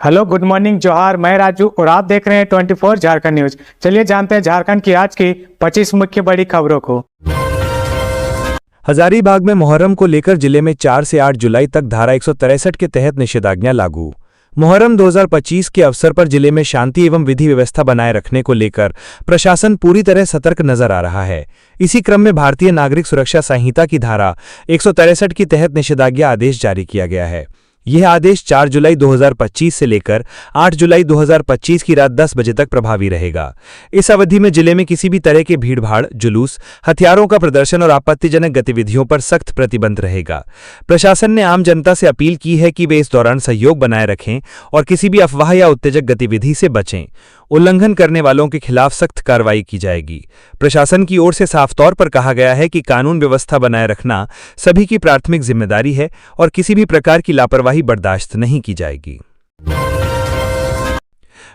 Hello, good morning, जोहार। मैं राजू और आप देख रहे हैं 24 झारखंड न्यूज। चलिए जानते हैं झारखंड की आज की 25 मुख्य बड़ी खबरों को। हजारीबाग में मुहर्रम को लेकर जिले में 4 से 8 जुलाई तक धारा 163 के तहत निषेधाज्ञा लागू। मुहर्रम 2025 के अवसर पर जिले में शांति एवं विधि व्यवस्था बनाए रखने को लेकर प्रशासन पूरी तरह सतर्क नजर आ रहा है। इसी क्रम में भारतीय नागरिक सुरक्षा संहिता की धारा 163 के तहत निषेधाज्ञा आदेश जारी किया गया है। यह आदेश 4 जुलाई 2025 से लेकर 8 जुलाई 2025 की रात 10 बजे तक प्रभावी रहेगा। इस अवधि में जिले में किसी भी तरह के भीड़भाड़, जुलूस, हथियारों का प्रदर्शन और आपत्तिजनक गतिविधियों पर सख्त प्रतिबंध रहेगा। प्रशासन ने आम जनता से अपील की है कि वे इस दौरान सहयोग बनाए रखें और किसी भी अफवाह या उत्तेजक गतिविधि से बचें। उल्लंघन करने वालों के खिलाफ सख्त कार्रवाई की जाएगी। प्रशासन की ओर से साफ तौर पर कहा गया है कि कानून व्यवस्था बनाए रखना सभी की प्राथमिक जिम्मेदारी है और किसी भी प्रकार की लापरवाही बर्दाश्त नहीं की जाएगी।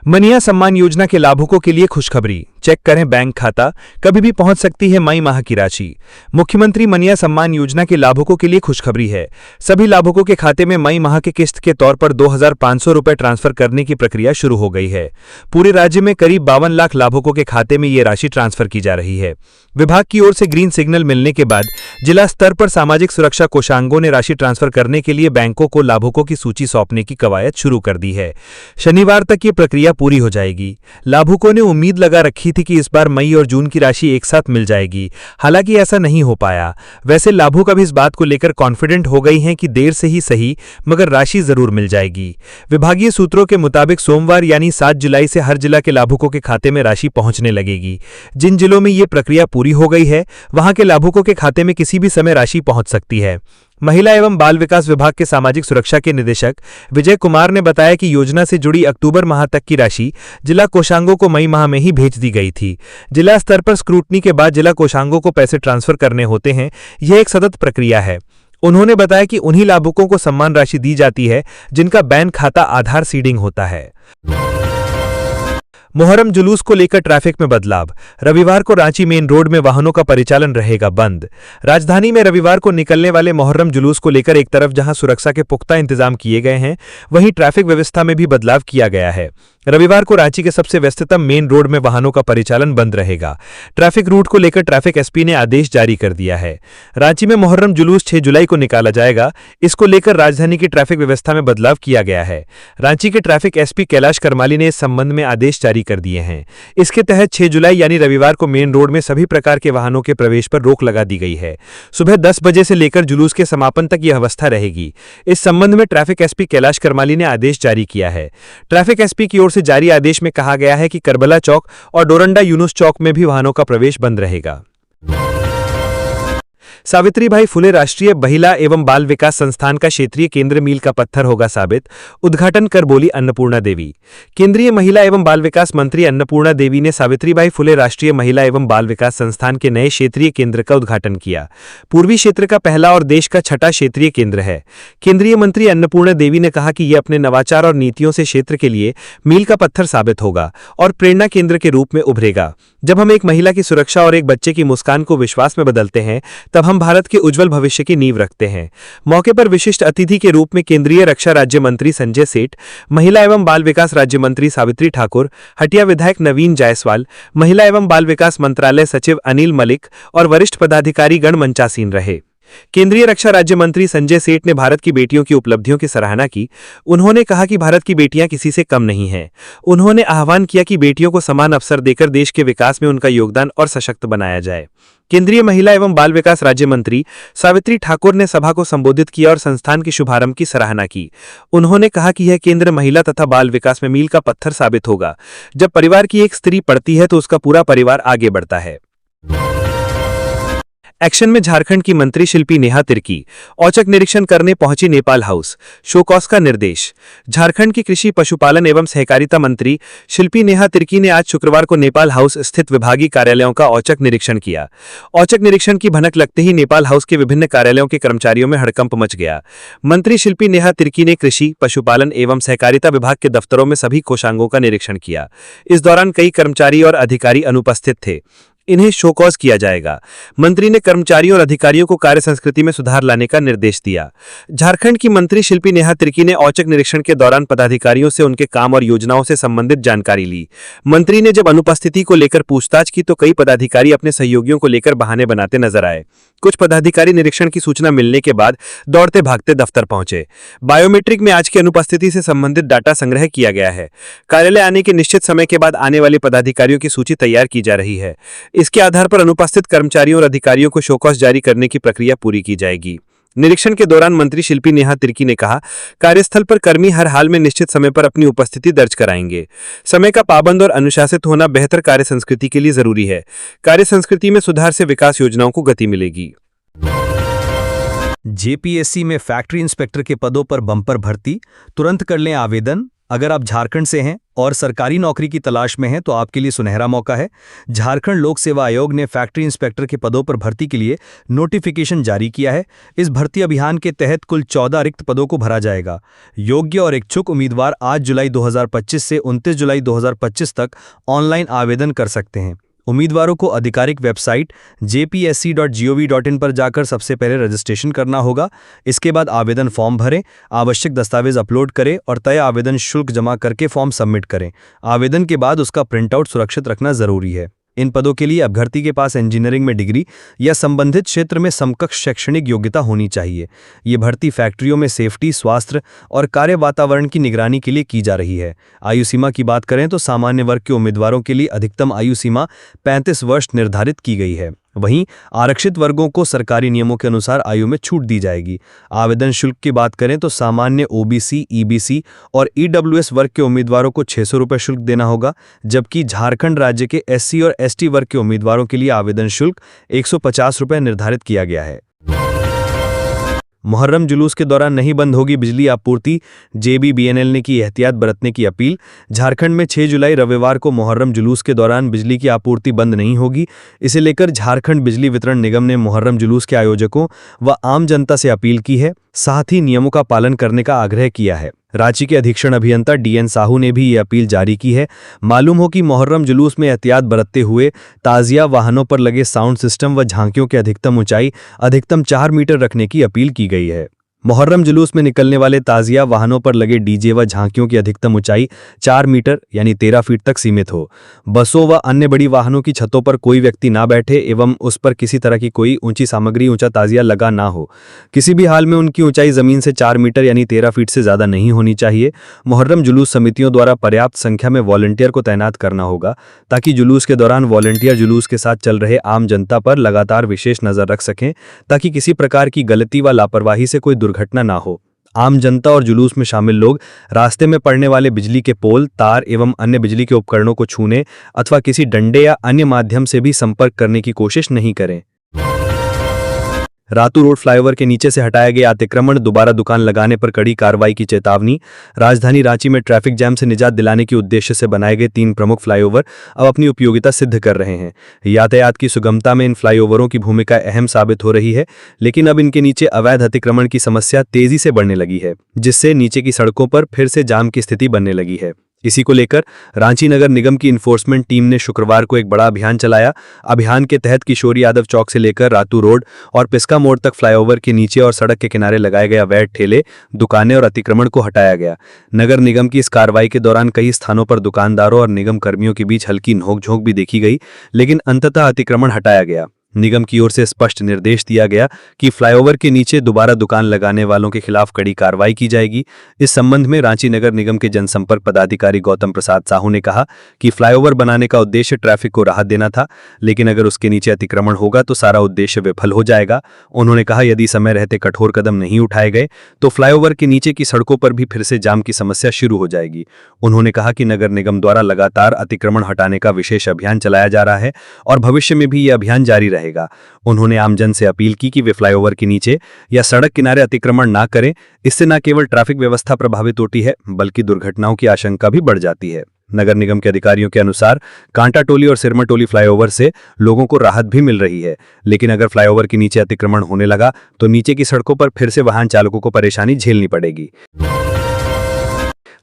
मनिया सम्मान योजना के लाभुकों के लिए खुशखबरी, चेक करें बैंक खाता, कभी भी पहुंच सकती है मई माह की राशि। मुख्यमंत्री मनिया सम्मान योजना के लाभुकों के लिए खुशखबरी है। सभी लाभुकों के खाते में मई माह के किस्त के तौर पर 2,500 रुपए ट्रांसफर करने की प्रक्रिया शुरू हो गई है। पूरे राज्य में करीब 52 लाख लाभुकों के खाते में ये राशि ट्रांसफर की जा रही है। विभाग की ओर से ग्रीन सिग्नल मिलने के बाद जिला स्तर पर सामाजिक सुरक्षा कोषांगों ने राशि ट्रांसफर करने के लिए बैंकों को लाभुकों की सूची सौंपने की कवायद शुरू कर दी है। शनिवार तक ये प्रक्रिया पूरी हो जाएगी। लाभुकों ने उम्मीद लगा रखी थी कि इस बार मई और जून की राशि एक साथ मिल जाएगी, हालांकि ऐसा नहीं हो पाया। वैसे लाभुक अब इस बात को लेकर कॉन्फिडेंट हो गई हैं कि देर से ही सही मगर राशि जरूर मिल जाएगी। विभागीय सूत्रों के मुताबिक सोमवार यानी 7 जुलाई से हर जिला के लाभुकों के खाते में राशि पहुंचने लगेगी। जिन जिलों में ये प्रक्रिया पूरी हो गई है वहां के लाभुकों के खाते में किसी भी समय राशि पहुंच सकती है। महिला एवं बाल विकास विभाग के सामाजिक सुरक्षा के निदेशक विजय कुमार ने बताया कि योजना से जुड़ी अक्टूबर माह तक की राशि जिला कोषांगों को मई माह में ही भेज दी गई थी। जिला स्तर पर स्क्रूटनी के बाद जिला कोषांगों को पैसे ट्रांसफर करने होते हैं। यह एक सतत प्रक्रिया है। उन्होंने बताया कि उन्हीं लाभुकों को सम्मान राशि दी जाती है जिनका बैंक खाता आधार सीडिंग होता है। मुहर्रम जुलूस को लेकर ट्रैफिक में बदलाव, रविवार को रांची मेन रोड में वाहनों का परिचालन रहेगा बंद। राजधानी में रविवार को निकलने वाले मुहर्रम जुलूस को लेकर एक तरफ जहां सुरक्षा के पुख्ता इंतजाम किए गए हैं, वहीं ट्रैफिक व्यवस्था में भी बदलाव किया गया है। रविवार को रांची के सबसे व्यस्ततम मेन रोड में वाहनों का परिचालन बंद रहेगा। ट्रैफिक रूट को लेकर ट्रैफिक एसपी ने आदेश जारी कर दिया है। रांची में मुहर्रम जुलूस 6 जुलाई को निकाला जाएगा। इसको लेकर राजधानी की ट्रैफिक व्यवस्था में बदलाव किया गया है। रांची के ट्रैफिक एसपी कैलाश करमाली ने इस संबंध में आदेश जारी कर दिए हैं। इसके तहत 6 जुलाई यानी रविवार को मेन रोड में सभी प्रकार के वाहनों के प्रवेश पर रोक लगा दी गई है। सुबह 10 बजे से लेकर जुलूस के समापन तक यह अवस्था रहेगी। इस संबंध में ट्रैफिक एसपी कैलाश करमाली ने आदेश जारी किया है। ट्रैफिक एसपी की ओर से जारी आदेश में कहा गया है कि करबला चौक और डोरंडा यूनुस चौक में भी वाहनों का प्रवेश बंद रहेगा। सावित्रीबाई फुले राष्ट्रीय महिला एवं बाल विकास संस्थान का क्षेत्रीय केंद्र मील का पत्थर होगा साबित, उद्घाटन कर बोली अन्नपूर्णा देवी। केंद्रीय महिला एवं बाल विकास मंत्री अन्नपूर्णा देवी ने सावित्रीबाई फुले राष्ट्रीय महिला एवं बाल विकास संस्थान के नए क्षेत्रीय केंद्र का उद्घाटन किया। पूर्वी क्षेत्र का पहला और देश का 6ठा क्षेत्रीय केंद्र है। केंद्रीय मंत्री अन्नपूर्णा देवी ने कहा कि यह अपने नवाचार और नीतियों से क्षेत्र के लिए मील का पत्थर साबित होगा और प्रेरणा केंद्र के रूप में उभरेगा। जब हम एक महिला की सुरक्षा और एक बच्चे की मुस्कान को विश्वास में बदलते हैं, तब हम भारत के उज्जवल भविष्य की नींव रखते हैं। मौके पर विशिष्ट अतिथि के रूप में केंद्रीय रक्षा राज्य मंत्री संजय सेठ, महिला एवं बाल विकास राज्य मंत्री सावित्री ठाकुर, हटिया विधायक नवीन जायसवाल, महिला एवं बाल विकास मंत्रालय सचिव अनिल मलिक और वरिष्ठ पदाधिकारी गण मंचासीन रहे। केंद्रीय रक्षा राज्य मंत्री संजय सेठ ने भारत की बेटियों की उपलब्धियों की सराहना की। उन्होंने कहा कि भारत की बेटियां किसी से कम नहीं हैं। उन्होंने आह्वान किया कि बेटियों को समान अवसर देकर देश के विकास में उनका योगदान और सशक्त बनाया जाए। केंद्रीय महिला एवं बाल विकास राज्य मंत्री सावित्री ठाकुर ने सभा को संबोधित किया और संस्थान के शुभारंभ की सराहना की। उन्होंने कहा कि यह केंद्र महिला तथा बाल विकास में मील का पत्थर साबित होगा। जब परिवार की एक स्त्री पढ़ती है तो उसका पूरा परिवार आगे बढ़ता है। एक्शन में झारखंड की मंत्री शिल्पी नेहा तिर्की औचक निरीक्षण करने पहुंची नेपाल हाउस, शोकॉस का निर्देश। झारखंड की कृषि पशुपालन एवं सहकारिता मंत्री शिल्पी नेहा तिर्की ने आज शुक्रवार को नेपाल हाउस स्थित विभागीय कार्यालयों का औचक निरीक्षण किया। औचक निरीक्षण की भनक लगते ही नेपाल हाउस के विभिन्न कार्यालयों के कर्मचारियों में हड़कंप मच गया। मंत्री शिल्पी नेहा तिर्की ने कृषि पशुपालन एवं सहकारिता विभाग के दफ्तरों में सभी कोषांगों का निरीक्षण किया। इस दौरान कई कर्मचारी और अधिकारी अनुपस्थित थे। इन्हें शो कॉज किया जाएगा। मंत्री ने कर्मचारियों और अधिकारियों को कार्य संस्कृति में सुधार लाने का निर्देश दिया। झारखंड की मंत्री शिल्पी नेहा तिर्की ने औचक निरीक्षण के दौरान पदाधिकारियों से उनके काम और योजनाओं से संबंधित जानकारी ली। मंत्री ने जब अनुपस्थिति को लेकर पूछताछ की तो कई पदाधिकारी अपने सहयोगियों को लेकर बहाने बनाते नजर आए। कुछ पदाधिकारी निरीक्षण की सूचना मिलने के बाद दौड़ते भागते दफ्तर पहुंचे। बायोमेट्रिक में आज की अनुपस्थिति से संबंधित डाटा संग्रह किया गया है। कार्यालय आने के निश्चित समय के बाद आने वाले पदाधिकारियों की सूची तैयार की जा रही है। इसके आधार पर अनुपस्थित कर्मचारियों और अधिकारियों को शोकॉज जारी करने की प्रक्रिया पूरी की जाएगी। निरीक्षण के दौरान मंत्री शिल्पी नेहा तिर्की ने कहा, कार्यस्थल पर कर्मी हर हाल में निश्चित समय पर अपनी उपस्थिति दर्ज कराएंगे। समय का पाबंद और अनुशासित होना बेहतर कार्य संस्कृति के लिए जरूरी है। कार्य संस्कृति में सुधार से विकास योजनाओं को गति मिलेगी। जेपीएससी में फैक्ट्री इंस्पेक्टर के पदों पर बम्पर भर्ती, तुरंत कर लें आवेदन। अगर आप झारखंड से हैं और सरकारी नौकरी की तलाश में हैं तो आपके लिए सुनहरा मौका है। झारखंड लोक सेवा आयोग ने फैक्ट्री इंस्पेक्टर के पदों पर भर्ती के लिए नोटिफिकेशन जारी किया है। इस भर्ती अभियान के तहत कुल 14 रिक्त पदों को भरा जाएगा। योग्य और इच्छुक उम्मीदवार 8 जुलाई 2025 से 29 जुलाई 2025 तक ऑनलाइन आवेदन कर सकते हैं। उम्मीदवारों को आधिकारिक वेबसाइट jpsc.gov.in पर जाकर सबसे पहले रजिस्ट्रेशन करना होगा। इसके बाद आवेदन फॉर्म भरें, आवश्यक दस्तावेज अपलोड करें और तय आवेदन शुल्क जमा करके फॉर्म सबमिट करें। आवेदन के बाद उसका प्रिंटआउट सुरक्षित रखना जरूरी है। इन पदों के लिए अभ्यर्थी के पास इंजीनियरिंग में डिग्री या संबंधित क्षेत्र में समकक्ष शैक्षणिक योग्यता होनी चाहिए। ये भर्ती फैक्ट्रियों में सेफ्टी, स्वास्थ्य और कार्य वातावरण की निगरानी के लिए की जा रही है। आयु सीमा की बात करें तो सामान्य वर्ग के उम्मीदवारों के लिए अधिकतम आयु सीमा 35 वर्ष निर्धारित की गई है। वहीं आरक्षित वर्गों को सरकारी नियमों के अनुसार आयु में छूट दी जाएगी। आवेदन शुल्क की बात करें तो सामान्य ओबीसी, ईबीसी और ईडब्ल्यूएस वर्ग के उम्मीदवारों को 600 रुपये शुल्क देना होगा, जबकि झारखंड राज्य के एससी और एसटी वर्ग के उम्मीदवारों के लिए आवेदन शुल्क 150 रुपये निर्धारित किया गया है। मुहर्रम जुलूस के दौरान नहीं बंद होगी बिजली आपूर्ति, जेबीबीएनएल ने की एहतियात बरतने की अपील। झारखंड में 6 जुलाई रविवार को मुहर्रम जुलूस के दौरान बिजली की आपूर्ति बंद नहीं होगी। इसे लेकर झारखंड बिजली वितरण निगम ने मुहर्रम जुलूस के आयोजकों व आम जनता से अपील की है, साथ ही नियमों का पालन करने का आग्रह किया है। रांची के अधीक्षण अभियंता डीएन साहू ने भी ये अपील जारी की है। मालूम हो कि मुहर्रम जुलूस में एहतियात बरतते हुए ताजिया वाहनों पर लगे साउंड सिस्टम व झांकियों की अधिकतम ऊंचाई अधिकतम 4 मीटर रखने की अपील की गई है। मुहर्रम जुलूस में निकलने वाले ताजिया वाहनों पर लगे डीजे व झांकियों की अधिकतम ऊंचाई 4 मीटर यानी 13 फीट तक सीमित हो। बसों व अन्य बड़ी वाहनों की छतों पर कोई व्यक्ति ना बैठे एवं उस पर किसी तरह की कोई ऊंची सामग्री, ऊंचा ताजिया लगा ना हो। किसी भी हाल में उनकी ऊंचाई जमीन से 4 मीटर यानी 13 फीट से ज्यादा नहीं होनी चाहिए। मुहर्रम जुलूस समितियों द्वारा पर्याप्त संख्या में वॉलंटियर को तैनात करना होगा, ताकि जुलूस के दौरान वॉलंटियर जुलूस के साथ चल रहे आम जनता पर लगातार विशेष नजर रख सकें, ताकि किसी प्रकार की गलती व लापरवाही से कोई दुर्घटना ना हो। आम जनता और जुलूस में शामिल लोग रास्ते में पड़ने वाले बिजली के पोल, तार एवं अन्य बिजली के उपकरणों को छूने अथवा किसी डंडे या अन्य माध्यम से भी संपर्क करने की कोशिश नहीं करें। रातू रोड फ्लाईओवर के नीचे से हटाया गया अतिक्रमण, दोबारा दुकान लगाने पर कड़ी कार्रवाई की चेतावनी। राजधानी रांची में ट्रैफिक जैम से निजात दिलाने के उद्देश्य से बनाए गए 3 प्रमुख फ्लाईओवर अब अपनी उपयोगिता सिद्ध कर रहे हैं। यातायात की सुगमता में इन फ्लाईओवरों की भूमिका अहम साबित हो रही है, लेकिन अब इनके नीचे अवैध अतिक्रमण की समस्या तेजी से बढ़ने लगी है, जिससे नीचे की सड़कों पर फिर से जाम की स्थिति बनने लगी है। इसी को लेकर रांची नगर निगम की इन्फोर्समेंट टीम ने शुक्रवार को एक बड़ा अभियान चलाया। अभियान के तहत किशोरी यादव चौक से लेकर रातू रोड और पिस्का मोड़ तक फ्लाईओवर के नीचे और सड़क के किनारे लगाए गए अवैध ठेले, दुकानें और अतिक्रमण को हटाया गया। नगर निगम की इस कार्रवाई के दौरान कई स्थानों पर दुकानदारों और निगम कर्मियों के बीच हल्की नोकझोंक भी देखी गई, लेकिन अंततः अतिक्रमण हटाया गया। निगम की ओर से स्पष्ट निर्देश दिया गया कि फ्लाईओवर के नीचे दोबारा दुकान लगाने वालों के खिलाफ कड़ी कार्रवाई की जाएगी। इस संबंध में रांची नगर निगम के जनसंपर्क पदाधिकारी गौतम प्रसाद साहू ने कहा कि फ्लाईओवर बनाने का उद्देश्य ट्रैफिक को राहत देना था, लेकिन अगर उसके नीचे अतिक्रमण होगा तो सारा उद्देश्य विफल हो जाएगा। उन्होंने कहा, यदि समय रहते कठोर कदम नहीं उठाए गए तो फ्लाईओवर के नीचे की सड़कों पर भी फिर से जाम की समस्या शुरू हो जाएगी। उन्होंने कहा कि नगर निगम द्वारा लगातार अतिक्रमण हटाने का विशेष अभियान चलाया जा रहा है और भविष्य में भी यह अभियान जारी रहेगा। उन्होंने आमजन से अपील की कि वे फ्लाईओवर के नीचे या सड़क किनारे अतिक्रमण ना करें। इससे न केवल ट्रैफिक व्यवस्था प्रभावित होती है, बल्कि दुर्घटनाओं की आशंका भी बढ़ जाती है। नगर निगम के अधिकारियों के अनुसार कांटा टोली और सिरमर टोली फ्लाईओवर से लोगों को राहत भी मिल रही है, लेकिन अगर फ्लाईओवर के नीचे अतिक्रमण होने लगा तो नीचे की सड़कों पर फिर से वाहन चालकों को परेशानी झेलनी पड़ेगी।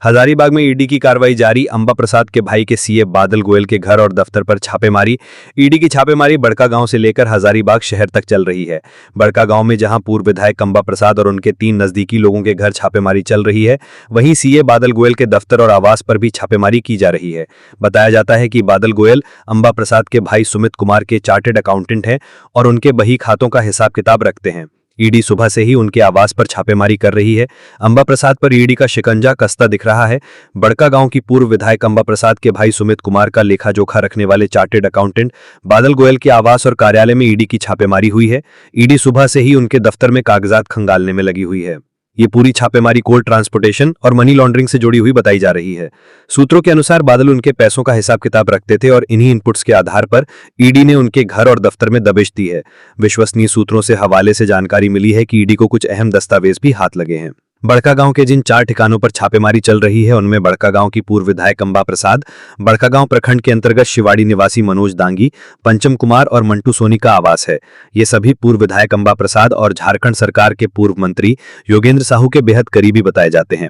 हजारीबाग में ईडी की कार्रवाई जारी। अंबा प्रसाद के भाई के सीए बादल गोयल के घर और दफ्तर पर छापेमारी। ईडी की छापेमारी बड़का गांव से लेकर हजारीबाग शहर तक चल रही है। बड़का गांव में जहां पूर्व विधायक अंबा प्रसाद और उनके 3 नजदीकी लोगों के घर छापेमारी चल रही है, वहीं सीए बादल गोयल के दफ्तर और आवास पर भी छापेमारी की जा रही है। बताया जाता है कि बादल गोयल अंबा प्रसाद के भाई सुमित कुमार के चार्टेड अकाउंटेंट हैं और उनके बही खातों का हिसाब किताब रखते हैं। ईडी सुबह से ही उनके आवास पर छापेमारी कर रही है। अंबा प्रसाद पर ईडी का शिकंजा कसता दिख रहा है। बड़का गांव की पूर्व विधायक अंबा प्रसाद के भाई सुमित कुमार का लेखा जोखा रखने वाले चार्टेड अकाउंटेंट बादल गोयल के आवास और कार्यालय में ईडी की छापेमारी हुई है। ईडी सुबह से ही उनके दफ्तर में कागजात खंगालने में लगी हुई है। ये पूरी छापेमारी कोल ट्रांसपोर्टेशन और मनी लॉन्ड्रिंग से जुड़ी हुई बताई जा रही है। सूत्रों के अनुसार बादल उनके पैसों का हिसाब किताब रखते थे और इन्हीं इनपुट्स के आधार पर ईडी ने उनके घर और दफ्तर में दबिश दी है। विश्वसनीय सूत्रों से हवाले से जानकारी मिली है कि ईडी को कुछ अहम दस्तावेज भी हाथ लगे हैं। बड़का गांव के जिन 4 ठिकानों पर छापेमारी चल रही है, उनमें बड़का गांव की पूर्व विधायक अंबा प्रसाद, बड़का गांव प्रखंड के अंतर्गत शिवाड़ी निवासी मनोज दांगी, पंचम कुमार और मंटू सोनी का आवास है। ये सभी पूर्व विधायक अंबा प्रसाद और झारखंड सरकार के पूर्व मंत्री योगेंद्र साहू के बेहद करीबी बताए जाते हैं।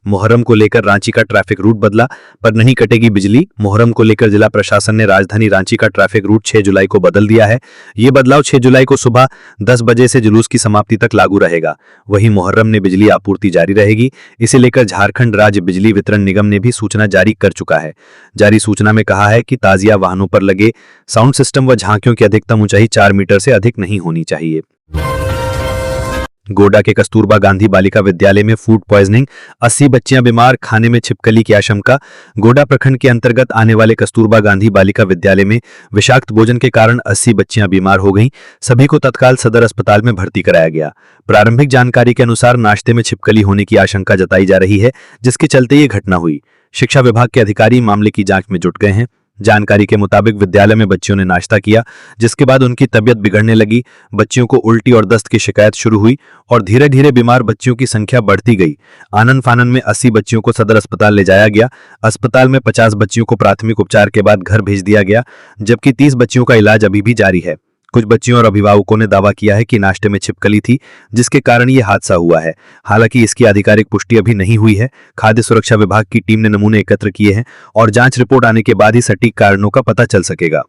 मुहर्रम को लेकर रांची का ट्रैफिक रूट बदला, पर नहीं कटेगी बिजली। मुहर्रम को लेकर जिला प्रशासन ने राजधानी रांची का ट्रैफिक रूट 6 जुलाई को बदल दिया है। ये बदलाव 6 जुलाई को सुबह 10 बजे से जुलूस की समाप्ति तक लागू रहेगा। वहीं मुहर्रम में बिजली आपूर्ति जारी रहेगी। इसे लेकर झारखंड राज्य बिजली वितरण निगम ने भी सूचना जारी कर चुका है। जारी सूचना में कहा है कि ताजिया वाहनों पर लगे साउंड सिस्टम व झांकियों की अधिकतम ऊंचाई 4 मीटर से अधिक नहीं होनी चाहिए। गोड्डा के कस्तूरबा गांधी बालिका विद्यालय में फूड पॉइजनिंग, 80 बच्चियां बीमार, खाने में छिपकली की आशंका। गोड्डा प्रखंड के अंतर्गत आने वाले कस्तूरबा गांधी बालिका विद्यालय में विषाक्त भोजन के कारण 80 बच्चियां बीमार हो गईं। सभी को तत्काल सदर अस्पताल में भर्ती कराया गया। प्रारंभिक जानकारी के अनुसार नाश्ते में छिपकली होने की आशंका जताई जा रही है, जिसके चलते ये घटना हुई। शिक्षा विभाग के अधिकारी मामले की जांच में जुट गए हैं। जानकारी के मुताबिक विद्यालय में बच्चियों ने नाश्ता किया, जिसके बाद उनकी तबीयत बिगड़ने लगी। बच्चियों को उल्टी और दस्त की शिकायत शुरू हुई और धीरे धीरे बीमार बच्चियों की संख्या बढ़ती गई। आनन फानन में 80 बच्चियों को सदर अस्पताल ले जाया गया। अस्पताल में 50 बच्चियों को प्राथमिक उपचार के बाद घर भेज दिया गया, जबकि 30 बच्चियों का इलाज अभी भी जारी है। कुछ बच्चियों और अभिभावकों ने दावा किया है कि नाश्ते में छिपकली थी, जिसके कारण ये हादसा हुआ है। हालांकि इसकी आधिकारिक पुष्टि अभी नहीं हुई है। खाद्य सुरक्षा विभाग की टीम ने नमूने एकत्र किए हैं और जांच रिपोर्ट आने के बाद ही सटीक कारणों का पता चल सकेगा।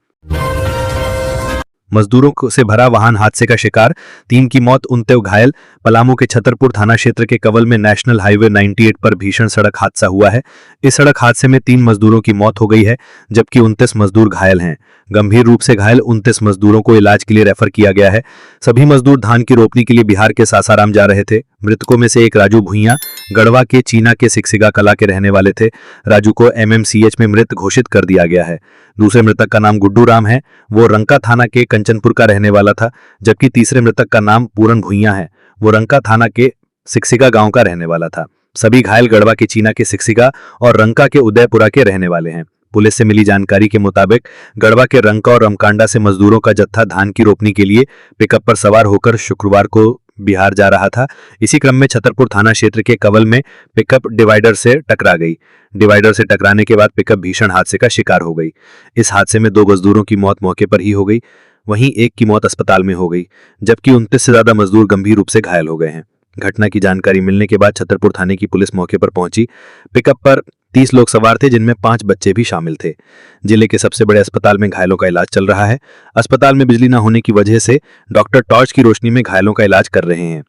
मजदूरों से भरा वाहन हादसे का शिकार, 3 की मौत, 29 घायल। पलामू के छतरपुर थाना क्षेत्र के कवल में नेशनल हाईवे 98 पर भीषण सड़क हादसा हुआ है। इस सड़क हादसे में 3 मजदूरों की मौत हो गई है, जबकि 29 मजदूर घायल हैं। गंभीर रूप से घायल 29 मजदूरों को इलाज के लिए रेफर किया गया है। सभी मजदूर धान की रोपनी के लिए बिहार के सासाराम जा रहे थे। मृतकों में से एक राजू भुइयां गढ़वा के चीना के सिकसिगा कला के रहने वाले थे। राजू को एमएमसीएच में मृत घोषित कर दिया गया है। दूसरे मृतक का नाम गुड्डू राम है, वो रंका थाना के कंचनपुर का रहने वाला था, जबकि तीसरे मृतक का नाम पूरन भुइयां है, वो रंका थाना के सिकसिगा गांव का रहने वाला था। सभी घायल गढ़वा के चीना के सिकसिगा और रंका के उदयपुरा के रहने वाले हैं। पुलिस से मिली जानकारी के मुताबिक गढ़वा के रंका और रमकांडा से मजदूरों का जत्था धान की रोपनी के लिए पिकअप पर सवार होकर शुक्रवार को बिहार जा रहा था। इसी क्रम में छतरपुर थाना क्षेत्र के कवल में पिकअप डिवाइडर से टकरा गई। डिवाइडर से टकराने के बाद पिकअप भीषण हादसे का शिकार हो गई। इस हादसे में 2 मजदूरों की मौत मौके पर ही हो गई, वहीं एक की मौत अस्पताल में हो गई, जबकि 29 से ज्यादा मजदूर गंभीर रूप से घायल हो गए हैं। घटना की जानकारी मिलने के बाद छतरपुर थाने की पुलिस मौके पर पहुंची। पिकअप पर 30 लोग सवार थे, जिनमें 5 बच्चे भी शामिल थे। जिले के सबसे बड़े अस्पताल में घायलों का इलाज चल रहा है। अस्पताल में बिजली न होने की वजह से डॉक्टर टॉर्च की रोशनी में घायलों का इलाज कर रहे हैं।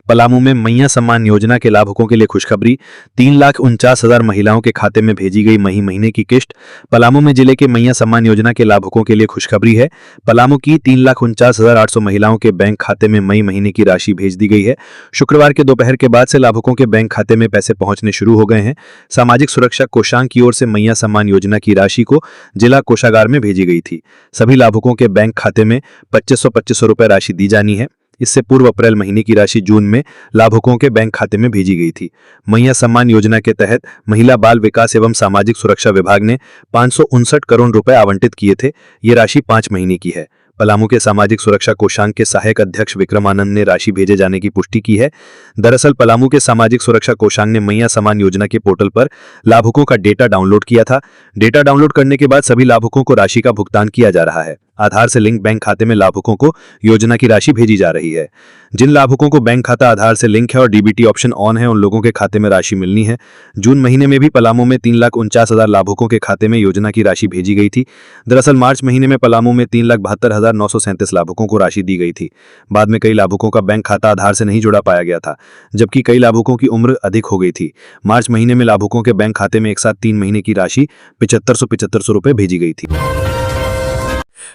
पलामू में मैया सम्मान योजना के लाभुकों के लिए खुशखबरी, 3,49,000 महिलाओं के खाते में भेजी गई मई महीने की किश्त। पलामू में जिले के मैया सम्मान योजना के लाभुकों के लिए खुशखबरी है। पलामू की 3,49,800 महिलाओं के बैंक खाते में मई महीने की राशि भेज दी गई है। शुक्रवार के दोपहर के बाद से लाभुकों के बैंक खाते में पैसे पहुंचने शुरू हो गए हैं। सामाजिक सुरक्षा कोषांग की ओर से मैया सम्मान योजना की राशि को जिला कोषागार में भेजी गई थी। सभी लाभुकों के बैंक खाते में 2500 रुपए राशि दी जानी है। इससे पूर्व अप्रैल महीने की राशि जून में लाभुकों के बैंक खाते में भेजी गई थी। मैया सम्मान योजना के तहत महिला बाल विकास एवं सामाजिक सुरक्षा विभाग ने 559 करोड़ रुपए आवंटित किए थे। ये राशि 5 महीने की है। पलामू के सामाजिक सुरक्षा कोषांग के सहायक अध्यक्ष विक्रमानंद ने राशि भेजे जाने की पुष्टि की है। दरअसल पलामू के सामाजिक सुरक्षा कोषांग ने मैया सम्मान योजना के पोर्टल पर लाभुकों का डेटा डाउनलोड किया था। डेटा डाउनलोड करने के बाद सभी लाभुकों को राशि का भुगतान किया जा रहा है। आधार से लिंक बैंक खाते में लाभुकों को योजना की राशि भेजी जा रही है। जिन लाभुकों को बैंक खाता आधार से लिंक है और डीबीटी ऑप्शन ऑन है, उन लोगों के खाते में राशि मिलनी है। जून महीने में भी पलामू में 3,49,000 लाभुकों के खाते में योजना की राशि भेजी गई थी। दरअसल मार्च महीने में पलामू में 3,72,937 लाभुकों को राशि दी गई थी। बाद में कई लाभुकों का बैंक खाता आधार से नहीं जुड़ा पाया गया था, जबकि कई लाभुकों की उम्र अधिक हो गई थी। मार्च महीने में लाभुकों के बैंक खाते में एक साथ 3 महीने की राशि 7500 रुपए भेजी गई थी।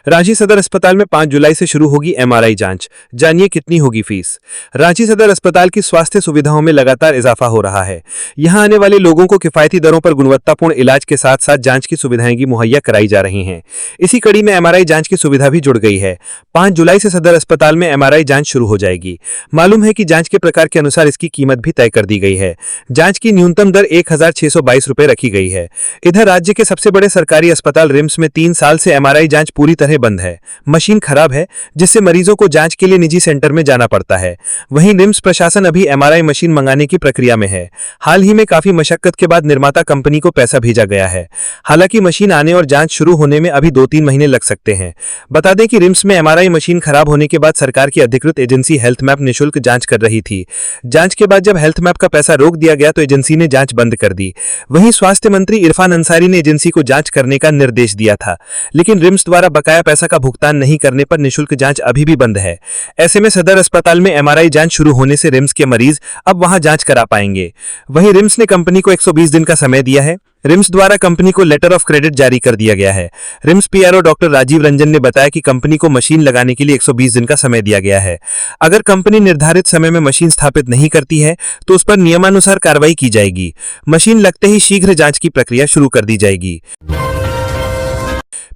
रांची सदर अस्पताल में 5 जुलाई से शुरू होगी एमआरआई जांच। जानिए कितनी होगी फीस। रांची सदर अस्पताल की स्वास्थ्य सुविधाओं में लगातार इजाफा हो रहा है। यहां आने वाले लोगों को किफायती दरों पर गुणवत्तापूर्ण इलाज के साथ साथ जांच की सुविधाएं भी मुहैया कराई जा रही हैं। इसी कड़ी में एमआरआई जांच की सुविधा भी जुड़ गई है। 5 जुलाई से सदर अस्पताल में एमआरआई जांच शुरू हो जाएगी। मालूम है कि जांच के प्रकार के अनुसार इसकी कीमत भी तय कर दी गई है। जांच की न्यूनतम दर 1,622 रुपए रखी गई है। इधर राज्य के सबसे बड़े सरकारी अस्पताल रिम्स में 3 साल से एमआरआई जांच पूरी तरह बंद है। मशीन खराब है, जिससे मरीजों को जांच के लिए निजी सेंटर में जाना पड़ता है। वहीं रिम्स प्रशासन अभी एमआरआई मशीन मंगाने की प्रक्रिया में है। हाल ही में काफी मशक्कत के बाद निर्माता कंपनी को पैसा भेजा गया है। हालांकि मशीन आने और जांच शुरू होने में अभी 2-3 महीने लग सकते हैं। बता दें कि रिम्स में एमआरआई मशीन खराब होने के बाद सरकार की अधिकृत एजेंसी हेल्थ मैप निःशुल्क जांच कर रही थी। जांच के बाद जब हेल्थ मैप का पैसा रोक दिया गया तो एजेंसी ने जांच बंद कर दी। वहीं स्वास्थ्य मंत्री इरफान अंसारी ने एजेंसी को जांच करने का निर्देश दिया था, लेकिन रिम्स द्वारा बकाया पैसा का भुगतान नहीं करने पर निःशुल्क जांच अभी भी बंद है। ऐसे में सदर अस्पताल में एमआरआई जांच शुरू होने से रिम्स के मरीज अब वहां जांच करा पाएंगे। वहीं रिम्स ने कंपनी को 120 दिन का समय दिया है। रिम्स द्वारा कंपनी को लेटर ऑफ क्रेडिट जारी कर दिया गया है। RIMS PRO doctor Rajiv Ranjan ने बताया कि कंपनी को मशीन लगाने के लिए 120 दिन का समय दिया गया है। अगर कंपनी निर्धारित समय में मशीन स्थापित नहीं करती है तो उस पर नियमानुसार कार्रवाई की जाएगी। मशीन लगते ही शीघ्र जांच की प्रक्रिया शुरू कर दी जाएगी।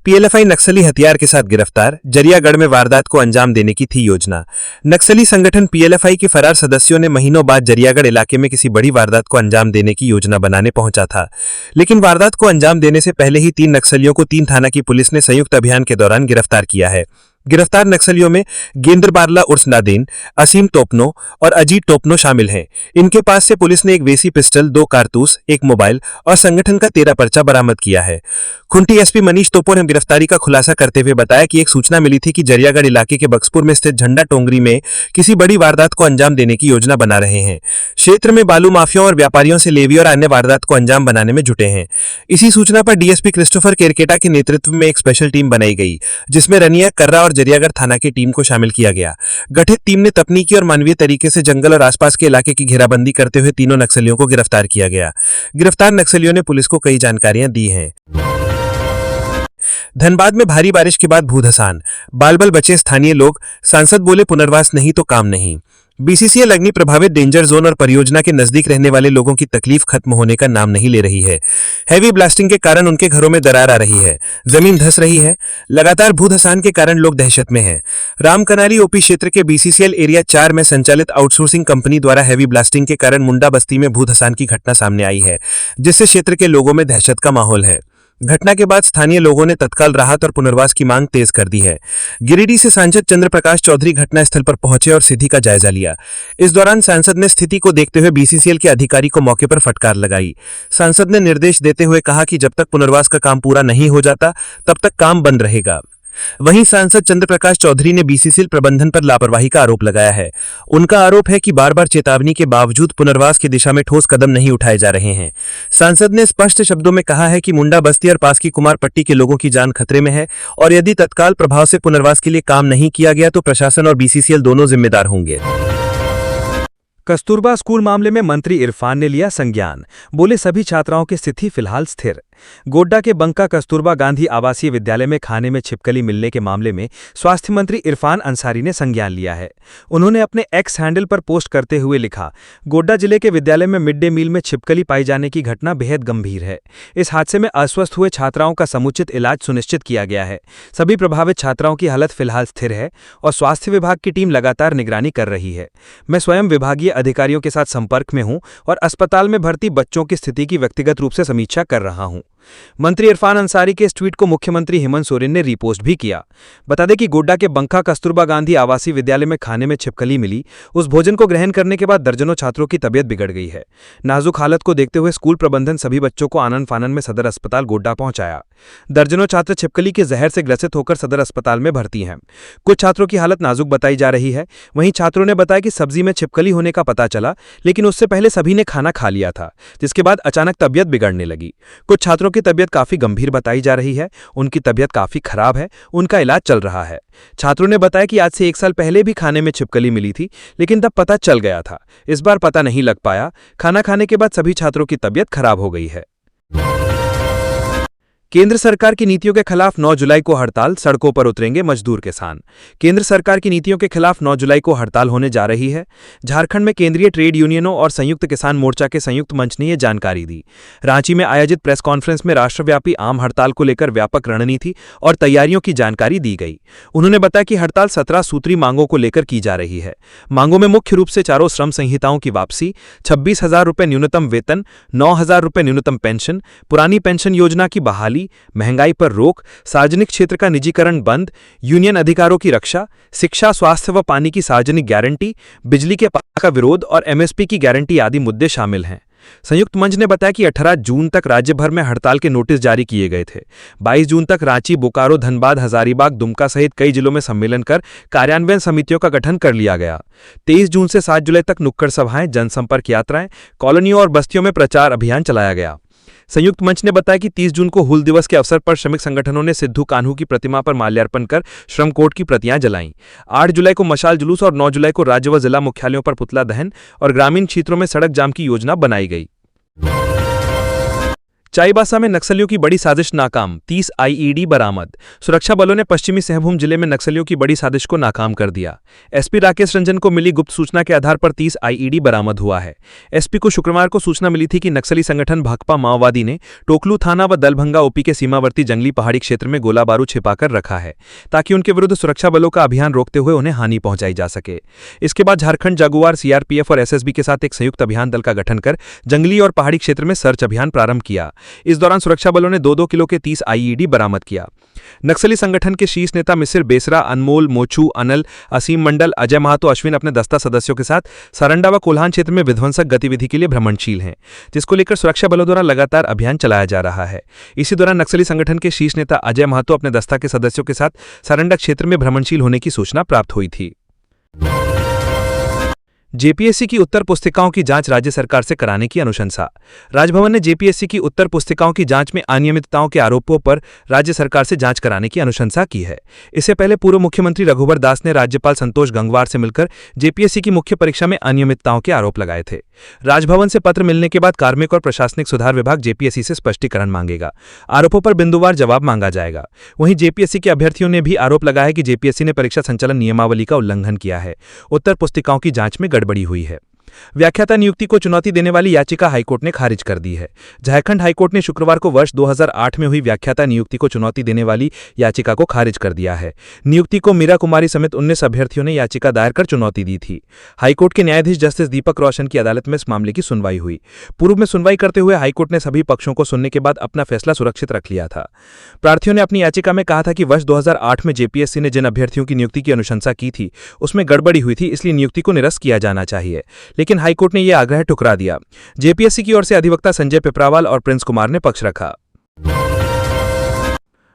पीएलएफआई नक्सली हथियार के साथ गिरफ्तार। जरियागढ़ में वारदात को अंजाम देने की थी योजना। नक्सली संगठन पीएलएफआई के फरार सदस्यों ने महीनों बाद जरियागढ़ इलाके में किसी बड़ी वारदात को अंजाम देने की योजना बनाने पहुंचा था, लेकिन वारदात को अंजाम देने से पहले ही 3 नक्सलियों को 3 थाना की पुलिस ने संयुक्त अभियान के दौरान गिरफ्तार किया है। गिरफ्तार नक्सलियों में गेंद्र बारला उर्स नादेन, असीम टोपनो और अजीत टोपनो शामिल हैं। इनके पास से पुलिस ने एक देसी पिस्टल, 2 कारतूस, 1 मोबाइल और संगठन का 13 पर्चा बरामद किया है। खुंटी एसपी मनीष तोपो ने गिरफ्तारी का खुलासा करते हुए बताया कि एक सूचना मिली थी कि जरियागढ़ इलाके के बक्सपुर में स्थित झंडा टोंगरी में किसी बड़ी वारदात को अंजाम देने की योजना बना रहे हैं। क्षेत्र में बालू माफियाओं और व्यापारियों से लेवी और अन्य वारदात को अंजाम बनाने में जुटे हैं। इसी सूचना पर डीएसपी क्रिस्टोफर केरकेटा के नेतृत्व में एक स्पेशल टीम बनाई गई, जिसमें रनिया, कर्रा और जरियागढ़ थाना की टीम को शामिल किया गया। गठित टीम ने तकनीकी और मानवीय तरीके से जंगल और आसपास के इलाके की घेराबंदी करते हुए तीनों नक्सलियों को गिरफ्तार किया गया। गिरफ्तार नक्सलियों ने पुलिस को कई जानकारियां दी हैं। धनबाद में भारी बारिश के बाद भूधसान, बाल-बाल बचे स्थानीय लोग। सांसद बोले पुनर्वास नहीं तो काम नहीं। बीसीसीएल अग्नि प्रभावित डेंजर जोन और परियोजना के नजदीक रहने वाले लोगों की तकलीफ खत्म होने का नाम नहीं ले रही है। हैवी ब्लास्टिंग के कारण उनके घरों में दरार आ रही है, जमीन धंस रही है। लगातार भूधसान के कारण लोग दहशत में हैं। रामकनाली ओपी क्षेत्र के बीसीसीएल एरिया 4 में संचालित आउटसोर्सिंग कंपनी द्वारा हैवी ब्लास्टिंग के कारण मुंडा बस्ती में भूधसान की घटना सामने आई है, जिससे क्षेत्र के लोगों में दहशत का माहौल है। घटना के बाद स्थानीय लोगों ने तत्काल राहत और पुनर्वास की मांग तेज कर दी है। गिरिडीह से सांसद चंद्रप्रकाश चौधरी घटनास्थल पर पहुंचे और स्थिति का जायजा लिया। इस दौरान सांसद ने स्थिति को देखते हुए बीसीसीएल के अधिकारी को मौके पर फटकार लगाई। सांसद ने निर्देश देते हुए कहा कि जब तक पुनर्वास का काम पूरा नहीं हो जाता तब तक काम बंद रहेगा। वहीं सांसद चंद्रप्रकाश चौधरी ने बीसीसीएल प्रबंधन पर लापरवाही का आरोप लगाया है। उनका आरोप है कि बार बार चेतावनी के बावजूद पुनर्वास की दिशा में ठोस कदम नहीं उठाए जा रहे हैं। सांसद ने स्पष्ट शब्दों में कहा है कि मुंडा बस्ती और पास की कुमार पट्टी के लोगों की जान खतरे में है और यदि तत्काल प्रभाव से पुनर्वास के लिए काम नहीं किया गया तो प्रशासन और बीसीसीएल दोनों जिम्मेदार होंगे। कस्तूरबा स्कूल मामले में मंत्री इरफान ने लिया संज्ञान। बोले सभी छात्राओं की स्थिति फिलहाल स्थिर। गोड्डा के बंका कस्तूरबा गांधी आवासीय विद्यालय में खाने में छिपकली मिलने के मामले में स्वास्थ्य मंत्री इरफान अंसारी ने संज्ञान लिया है। उन्होंने अपने एक्स हैंडल पर पोस्ट करते हुए लिखा, गोड्डा जिले के विद्यालय में मिड डे मील में छिपकली पाई जाने की घटना बेहद गंभीर है। इस हादसे में अस्वस्थ हुए छात्राओं का समुचित इलाज सुनिश्चित किया गया है। सभी प्रभावित छात्राओं की हालत फिलहाल स्थिर है और स्वास्थ्य विभाग की टीम लगातार निगरानी कर रही है। मैं स्वयं विभागीय अधिकारियों के साथ संपर्क में हूं और अस्पताल में भर्ती बच्चों की स्थिति की व्यक्तिगत रूप से समीक्षा कर रहा हूं। मंत्री इरफान अंसारी के इस ट्वीट को मुख्यमंत्री हेमंत सोरेन ने रीपोस्ट भी किया। बता दें कि गोड्डा के बंका कस्तूरबा गांधी आवासीय विद्यालय में खाने में छिपकली मिली। उस भोजन को ग्रहण करने के बाद दर्जनों छात्रों की तबीयत बिगड़ गई है। नाजुक हालत को देखते हुए स्कूल प्रबंधन सभी बच्चों को आनन फानन में सदर अस्पताल गोड्डा पहुंचाया। दर्जनों छात्र छिपकली के जहर से ग्रसित होकर सदर अस्पताल में भर्ती हैं। कुछ छात्रों की हालत नाजुक बताई जा रही है। वहीं छात्रों ने बताया कि सब्जी में छिपकली होने का पता चला, लेकिन उससे पहले सभी ने खाना खा लिया था, जिसके बाद अचानक तबीयत बिगड़ने लगी। कुछ छात्रों की तबीयत काफी गंभीर बताई जा रही है। उनकी तबीयत काफी खराब है, उनका इलाज चल रहा है। छात्रों ने बताया कि आज से 1 साल पहले भी खाने में छिपकली मिली थी, लेकिन तब पता चल गया था। इस बार पता नहीं लग पाया। खाना खाने के बाद सभी छात्रों की तबीयत खराब हो गई है। केंद्र सरकार की नीतियों के खिलाफ 9 जुलाई को हड़ताल, सड़कों पर उतरेंगे मजदूर किसान। केंद्र सरकार की नीतियों के खिलाफ 9 जुलाई को हड़ताल होने जा रही है। झारखंड में केंद्रीय ट्रेड यूनियनों और संयुक्त किसान मोर्चा के संयुक्त मंच ने यह जानकारी दी। रांची में आयोजित प्रेस कॉन्फ्रेंस में राष्ट्रव्यापी आम हड़ताल को लेकर व्यापक रणनीति और तैयारियों की जानकारी दी गई। उन्होंने बताया कि हड़ताल 17 सूत्री मांगों को लेकर की जा रही है। मांगों में मुख्य रूप से चारों श्रम संहिताओं की वापसी, 26,000 रुपये न्यूनतम वेतन, 9,000 रुपये न्यूनतम पेंशन, पुरानी पेंशन योजना की बहाली, महंगाई पर रोक, सार्वजनिक क्षेत्र का निजीकरण बंद, यूनियन अधिकारों की रक्षा, शिक्षा, स्वास्थ्य व पानी की सार्वजनिक गारंटी, बिजली के पास का विरोध और एमएसपी की गारंटी आदि मुद्दे शामिल हैं। संयुक्त मंच ने बताया कि 18 जून तक राज्य भर में हड़ताल के नोटिस जारी किए गए थे। 22 जून तक रांची, बोकारो, धनबाद, हजारीबाग, दुमका सहित कई जिलों में सम्मेलन कर कार्यान्वयन समितियों का गठन कर लिया गया। 23 जून से 7 जुलाई तक नुक्कड़ सभाएं, जनसंपर्क यात्राएं, कॉलोनियों और बस्तियों में प्रचार अभियान चलाया गया। संयुक्त मंच ने बताया कि 30 जून को हूल दिवस के अवसर पर श्रमिक संगठनों ने सिद्धू कान्हू की प्रतिमा पर माल्यार्पण कर श्रम कोड की प्रतियां जलाईं। 8 जुलाई को मशाल जुलूस और 9 जुलाई को राज्य व जिला मुख्यालयों पर पुतला दहन और ग्रामीण क्षेत्रों में सड़क जाम की योजना बनाई गई। चाईबासा में नक्सलियों की बड़ी साजिश नाकाम, 30 आईईडी बरामद। सुरक्षा बलों ने पश्चिमी सिंहभूम जिले में नक्सलियों की बड़ी साजिश को नाकाम कर दिया। एसपी राकेश रंजन को मिली गुप्त सूचना के आधार पर 30 आईईडी बरामद हुआ है। एसपी को शुक्रवार को सूचना मिली थी कि नक्सली संगठन भाकपा माओवादी ने टोकलू थाना व दलभंगा ओपी के सीमावर्ती जंगली पहाड़ी क्षेत्र में गोला बारूद छिपाकर रखा है, ताकि उनके विरुद्ध सुरक्षा बलों का अभियान रोकते हुए उन्हें हानि पहुंचाई जा सके। इसके बाद झारखंड जागुआर, सीआरपीएफ और एसएसबी के साथ एक संयुक्त अभियान दल का गठन कर जंगली और पहाड़ी क्षेत्र में सर्च अभियान प्रारंभ किया। इस दौरान सुरक्षा बलों ने 2-2 किलो के 30 आईईडी बरामद किया। नक्सली संगठन के शीर्ष नेता मिसिर बेसरा, अनमोल, मोचू, अनल, असीम मंडल, अजय महातो, अश्विन अपने दस्ता सदस्यों के साथ सरंडा व कोल्हान क्षेत्र में विध्वंसक गतिविधि के लिए भ्रमणशील हैं, जिसको लेकर सुरक्षा बलों द्वारा लगातार अभियान चलाया जा रहा है। इसी दौरान नक्सली संगठन के शीर्ष नेता अजय महातो अपने दस्ता के सदस्यों के साथ सरंडा क्षेत्र में भ्रमणशील होने की सूचना प्राप्त हुई थी। जेपीएससी की उत्तर पुस्तिकाओं की जांच राज्य सरकार से कराने की अनुशंसा। राजभवन ने जेपीएससी की उत्तर पुस्तिकाओं की जांच में अनियमितताओं के आरोपों पर राज्य सरकार से जांच कराने की अनुशंसा की है। इससे पहले पूर्व मुख्यमंत्री रघुवर दास ने राज्यपाल संतोष गंगवार से मिलकर जेपीएससी की मुख्य परीक्षा में अनियमितताओं के आरोप लगाए थे। राजभवन से पत्र मिलने के बाद कार्मिक और प्रशासनिक सुधार विभाग जेपीएससी से स्पष्टीकरण मांगेगा। आरोपों पर बिंदुवार जवाब मांगा जाएगा। वहीं जेपीएससी के अभ्यर्थियों ने भी आरोप लगाया है कि जेपीएससी ने परीक्षा संचालन नियमावली का उल्लंघन किया है। उत्तर पुस्तिकाओं की जांच में गड़बड़ी हुई है। व्याख्याता नियुक्ति को चुनौती देने वाली याचिका हाईकोर्ट ने खारिज कर दी है। झारखंड हाईकोर्ट ने शुक्रवार को वर्ष 2008 में हुई व्याख्याता नियुक्ति को चुनौती देने वाली याचिका को खारिज कर दिया है। नियुक्ति को मीरा कुमारी समेत 19 अभ्यर्थियों ने याचिका दायर कर चुनौती दी थी। हाईकोर्ट के न्यायाधीश जस्टिस दीपक रोशन की अदालत में इस मामले की सुनवाई हुई। पूर्व में सुनवाई करते हुए हाईकोर्ट ने सभी पक्षों को सुनने के बाद अपना फैसला सुरक्षित रख लिया था। प्रार्थियों ने अपनी याचिका में कहा था कि वर्ष 2008 में जेपीएससी ने जिन अभ्यर्थियों की नियुक्ति की अनुशंसा की थी उसमें गड़बड़ी हुई थी, इसलिए नियुक्ति को निरस्त किया जाना चाहिए, लेकिन हाईकोर्ट ने यह आग्रह ठुकरा दिया। जेपीएससी की ओर से अधिवक्ता संजय पिपरावाल और प्रिंस कुमार ने पक्ष रखा।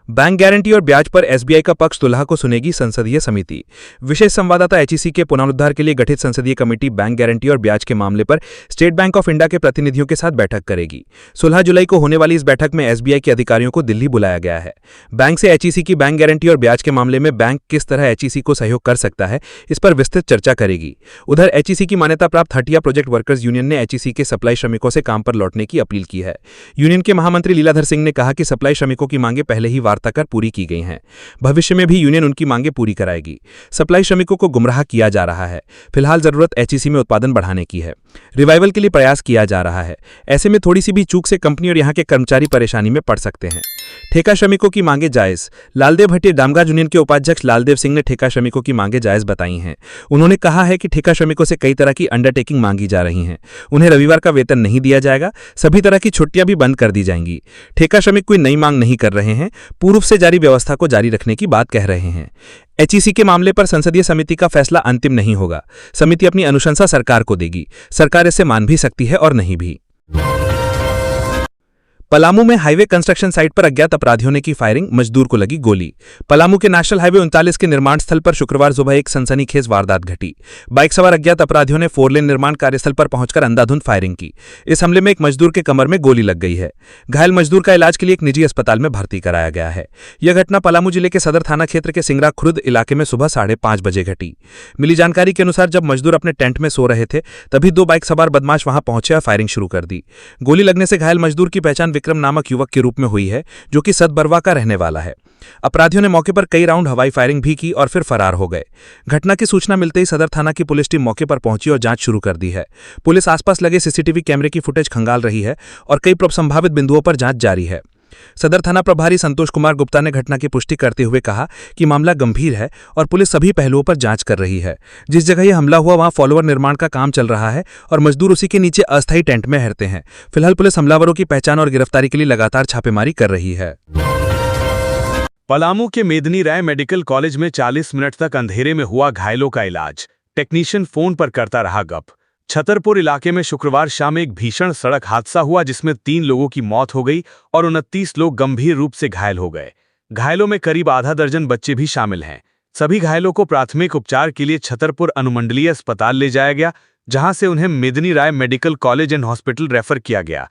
बैंक गारंटी और ब्याज पर एसबीआई का पक्ष दुल्हा को सुनेगी संसदीय समिति। विशेष संवाददाता एचईसी के पुनरुद्धार के लिए गठित संसदीय कमेटी बैंक गारंटी और ब्याज के मामले पर स्टेट बैंक ऑफ इंडिया के प्रतिनिधियों के साथ बैठक करेगी। 16 जुलाई को होने वाली इस बैठक में एसबीआई के अधिकारियों को दिल्ली बुलाया गया है। बैंक से एचईसी की बैंक गारंटी और ब्याज के मामले में बैंक किस तरह एचईसी को सहयोग कर सकता है, इस पर विस्तृत चर्चा करेगी। उधर एचईसी की मान्यता प्राप्त हटिया प्रोजेक्ट वर्कर्स यूनियन ने एचईसी के सप्लाई श्रमिकों से काम पर लौटने की अपील की है। यूनियन के महामंत्री लीलाधर सिंह ने कहा कि सप्लाई श्रमिकों की मांगे पहले ही वार्ता कर पूरी की गई हैं। भविष्य में भी यूनियन उनकी मांगे पूरी कराएगी। सप्लाई श्रमिकों को गुमराह किया जा रहा है। फिलहाल जरूरत एचईसी में उत्पादन बढ़ाने की है। रिवाइवल के लिए प्रयास किया जा रहा है। ऐसे में थोड़ी सी भी चूक से कंपनी और यहां के कर्मचारी परेशानी में पड़ सकते हैं। ठेका श्रमिकों की मांगे जायज। लालदेव भट्टी डामगा यूनियन के उपाध्यक्ष लालदेव सिंह ने ठेका श्रमिकों की मांगे जायज बताई हैं। उन्होंने कहा है कि ठेका श्रमिकों से कई तरह की अंडरटेकिंग मांगी जा रही हैं। उन्हें रविवार का वेतन नहीं दिया जाएगा। सभी तरह की छुट्टियां भी बंद कर दी जाएंगी। ठेका श्रमिक कोई नई मांग नहीं कर रहे हैं, पूर्व से जारी व्यवस्था को जारी रखने की बात कह रहे हैं। एचईसी के मामले पर संसदीय समिति का फैसला अंतिम नहीं होगा। समिति अपनी अनुशंसा सरकार को देगी। सरकार इसे मान भी सकती है और नहीं भी। पलामू में हाईवे कंस्ट्रक्शन साइट पर अज्ञात अपराधियों ने की फायरिंग, मजदूर को लगी गोली। पलामू के नेशनल हाईवे 39 के निर्माण स्थल पर शुक्रवार सुबह एक सनसनीखेज वारदात घटी। बाइक सवार अज्ञात अपराधियों ने 4 लेन निर्माण कार्यस्थल पर पहुंचकर अंधाधुंध फायरिंग की। इस हमले में एक मजदूर के कमर में गोली लग गई है। घायल मजदूर का इलाज के लिए एक निजी अस्पताल में भर्ती कराया गया है। यह घटना पलामू जिले के सदर थाना क्षेत्र के सिंगरा खुर्द इलाके में सुबह 5:30 बजे घटी। मिली जानकारी के अनुसार जब मजदूर अपने टेंट में सो रहे थे तभी 2 बाइक सवार बदमाश वहां पहुंचे और फायरिंग शुरू कर दी। गोली लगने से घायल मजदूर की पहचान विक्रम नामक युवक के रूप में हुई है, जो कि सदबरवा का रहने वाला है। अपराधियों ने मौके पर कई राउंड हवाई फायरिंग भी की और फिर फरार हो गए। घटना की सूचना मिलते ही सदर थाना की पुलिस टीम मौके पर पहुंची और जांच शुरू कर दी है। पुलिस आसपास लगे सीसीटीवी कैमरे की फुटेज खंगाल रही है और कई संभावित बिंदुओं पर जांच जारी है। सदर थाना प्रभारी संतोष कुमार गुप्ता ने घटना की पुष्टि करते हुए कहा कि मामला गंभीर है और पुलिस सभी पहलुओं पर जांच कर रही है। जिस जगह यह हमला हुआ वहां फॉलोअर निर्माण का काम चल रहा है और मजदूर उसी के नीचे अस्थायी टेंट में रहते हैं। फिलहाल पुलिस हमलावरों की पहचान और गिरफ्तारी के लिए लगातार छापेमारी कर रही है। पलामू के मेदनी राय मेडिकल कॉलेज में 40 मिनट तक अंधेरे में हुआ घायलों का इलाज, टेक्नीशियन फोन पर करता रहा गप। छतरपुर इलाके में शुक्रवार शाम एक भीषण सड़क हादसा हुआ जिसमें 3 लोगों की मौत हो गई और 29 लोग गंभीर रूप से घायल हो गए। घायलों में करीब आधा दर्जन बच्चे भी शामिल हैं। सभी घायलों को प्राथमिक उपचार के लिए छतरपुर अनुमंडलीय अस्पताल ले जाया गया, जहां से उन्हें Medini Rai medical college and hospital refer किया गया।